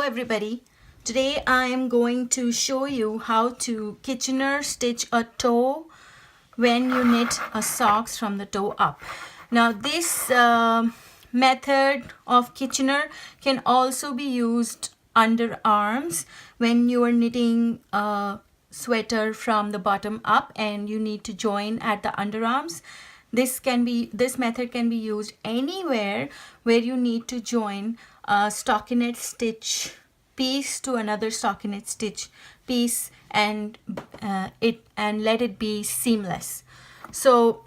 everybody. Today I am going to show you how to Kitchener stitch a toe when you knit a socks from the toe up. Now this method of Kitchener can also be used under arms when you are knitting a sweater from the bottom up and you need to join at the underarms. This method can be used anywhere where you need to join a stockinette stitch piece to another stockinette stitch piece and let it be seamless. So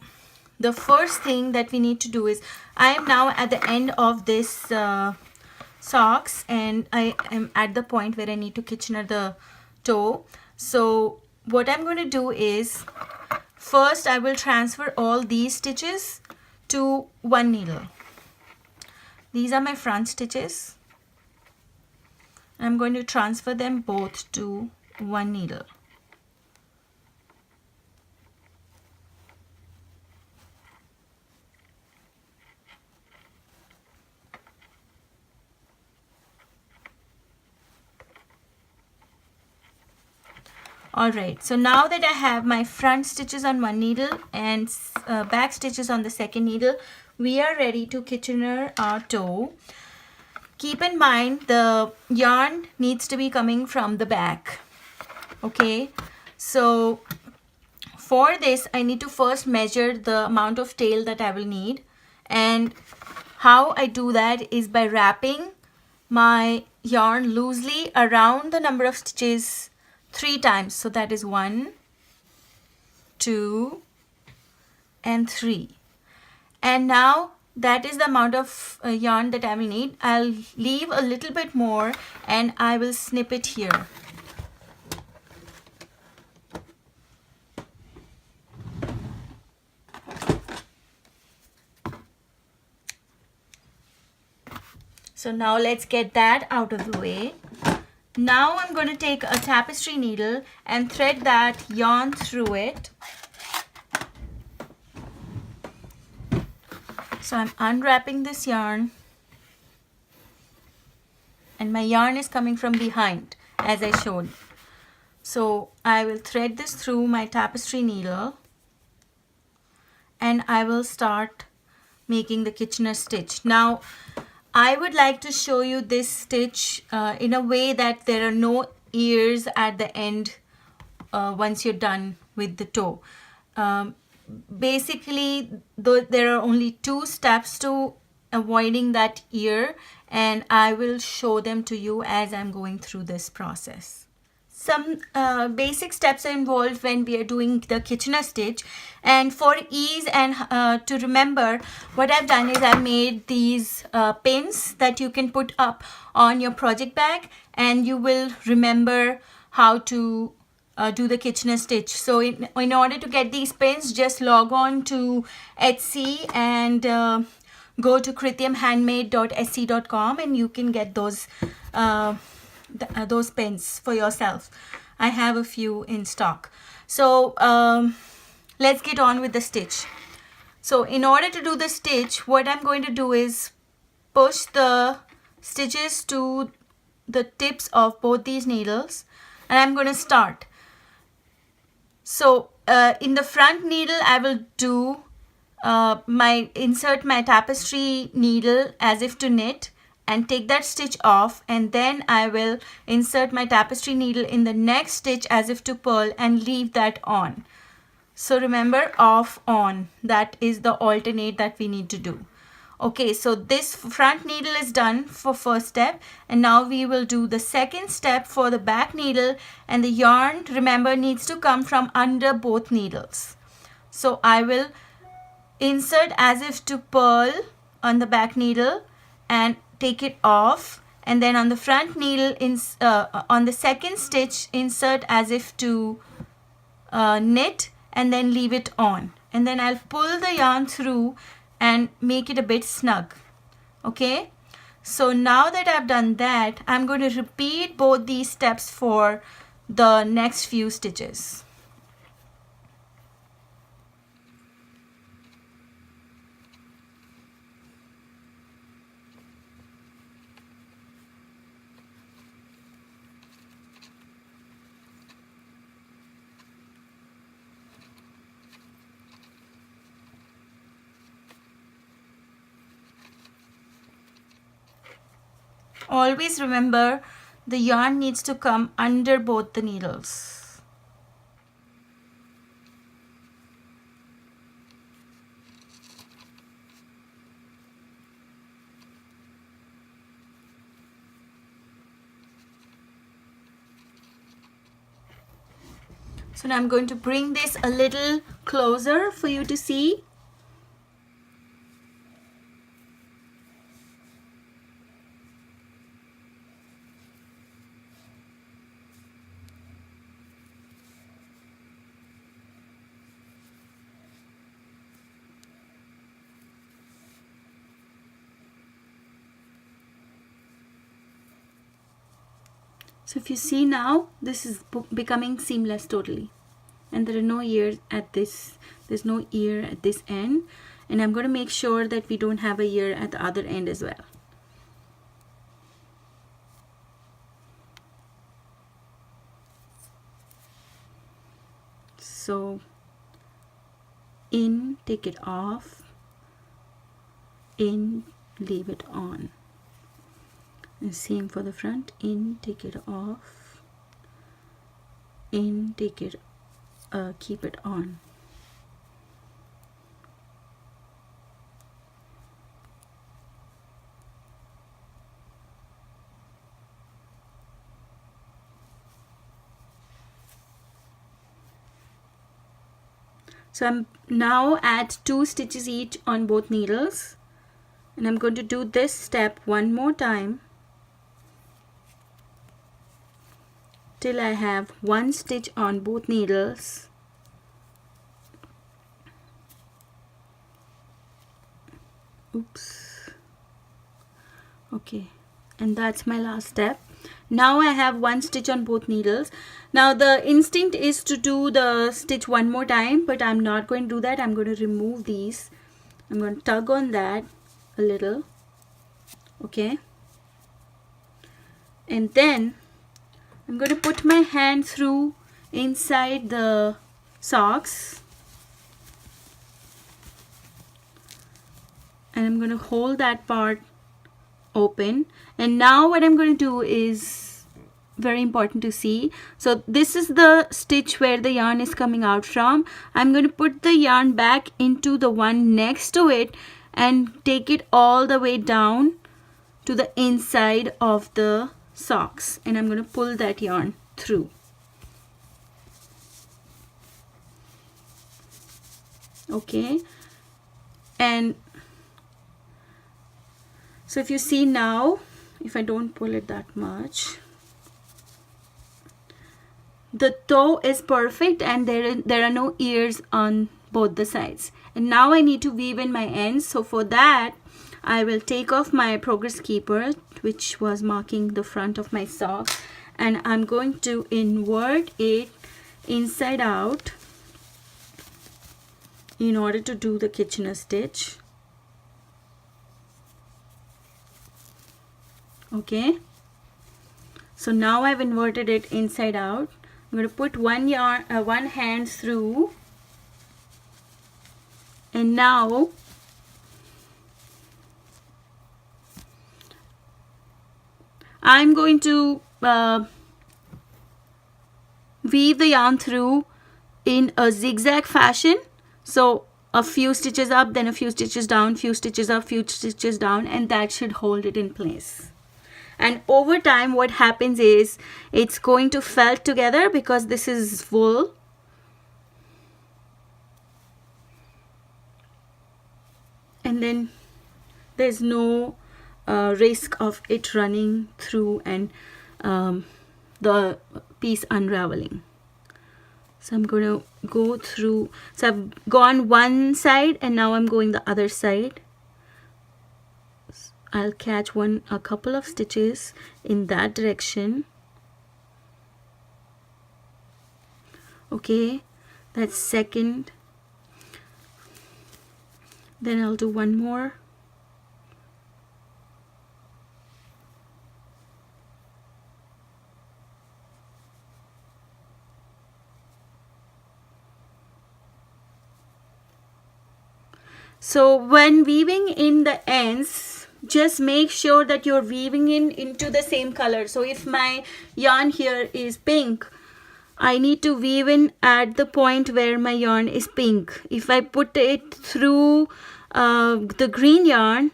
the first thing that we need to do is, I am now at the end of this socks and I am at the point where I need to Kitchener the toe. So what I'm going to do is, first I will transfer all these stitches to one needle. These are my front stitches. I'm going to transfer them both to one needle. Alright, so now that I have my front stitches on one needle and back stitches on the second needle, we are ready to Kitchener our toe. Keep in mind the yarn needs to be coming from the back. Okay, so for this I need to first measure the amount of tail that I will need, and how I do that is by wrapping my yarn loosely around the number of stitches 3 times. So that is 1, 2 and 3. And now that is the amount of yarn that I will need. I'll leave a little bit more and I will snip it here. So now let's get that out of the way. Now I'm going to take a tapestry needle and thread that yarn through it. So I'm unwrapping this yarn and my yarn is coming from behind as I showed. So I will thread this through my tapestry needle and I will start making the Kitchener stitch. Now I would like to show you this stitch in a way that there are no ears at the end once you're done with the toe. Basically, there are only 2 steps to avoiding that ear, and I will show them to you as I'm going through this process. Some basic steps are involved when we are doing the Kitchener stitch, and for ease and to remember, what I've done is I've made these pins that you can put up on your project bag and you will remember how to do the Kitchener stitch. So in order to get these pins, just log on to Etsy and go to krityumhandmade.etsy.com and you can get those pins for yourself. I have a few in stock. So let's get on with the stitch. So in order to do the stitch, what I'm going to do is push the stitches to the tips of both these needles and I'm going to start. So in the front needle I will do insert my tapestry needle as if to knit and take that stitch off, and then I will insert my tapestry needle in the next stitch as if to purl and leave that on. So remember, off, on, that is the alternate that we need to do. Okay, so this front needle is done for first step, and now we will do the second step for the back needle, and the yarn, remember, needs to come from under both needles. So I will insert as if to purl on the back needle and take it off, and then on the front needle on the second stitch insert as if to knit and then leave it on, and then I'll pull the yarn through and make it a bit snug. Okay, so now that I've done that, I'm going to repeat both these steps for the next few stitches. always remember the yarn needs to come under both the needles. So now I'm going to bring this a little closer for you to see. So if you see now, this is becoming seamless totally. And there are no ears at this, there's no ear at this end. And I'm going to make sure that we don't have a ear at the other end as well. So in, take it off, in, leave it on. And same for the front, in, take it off, in, take it, keep it on. So I'm now at 2 stitches each on both needles, and I'm going to do this step one more time till I have 1 stitch on both needles. Oops. Okay, and that's my last step. Now I have 1 stitch on both needles. Now the instinct is to do the stitch one more time, but I'm not going to do that. I'm going to remove these. I'm going to tug on that a little. Okay. And then I'm going to put my hand through inside the socks. And I'm going to hold that part open. And now what I'm going to do is very important to see. So this is the stitch where the yarn is coming out from. I'm going to put the yarn back into the one next to it and take it all the way down to the inside of the socks, and I'm going to pull that yarn through. Okay, and so if you see now, if I don't pull it that much, the toe is perfect and there are no ears on both the sides. And now I need to weave in my ends. So for that, I will take off my progress keeper, which was marking the front of my sock, and I'm going to invert it inside out in order to do the Kitchener stitch. Okay, so now I've inverted it inside out. I'm going to put one hand through, and now I'm going to weave the yarn through in a zigzag fashion. So a few stitches up, then a few stitches down, few stitches up, few stitches down, and that should hold it in place. And over time what happens is it's going to felt together because this is wool. And then there's no risk of it running through and the piece unraveling. So I'm going to go through. So I've gone one side and now I'm going the other side. I'll catch a couple of stitches in that direction. Okay, that's second. Then I'll do one more. So when weaving in the ends, just make sure that you're weaving into the same color. So if my yarn here is pink, I need to weave in at the point where my yarn is pink. If I put it through the green yarn,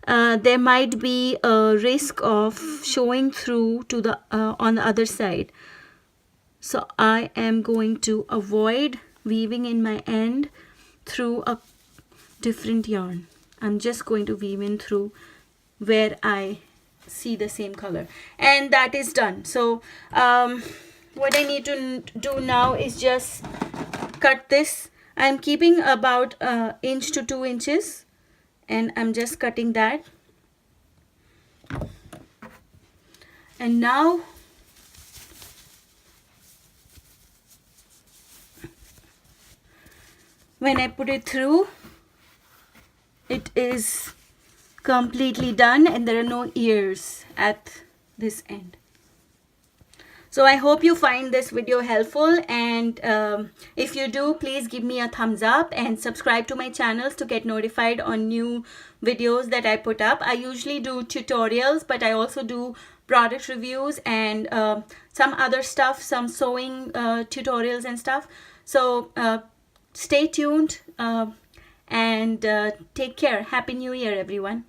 there might be a risk of showing through to the on the other side. So I am going to avoid weaving in my end through a different yarn. I'm just going to weave in through where I see the same color, and that is done. So what I need to do now is just cut this. I'm keeping about inch to 2 inches, and I'm just cutting that. And now when I put it through, it is completely done and there are no ears at this end. So I hope you find this video helpful, and if you do, please give me a thumbs up and subscribe to my channels to get notified on new videos that I put up. I usually do tutorials, but I also do product reviews and some other stuff, some sewing tutorials and stuff. So stay tuned and take care. Happy New Year, everyone.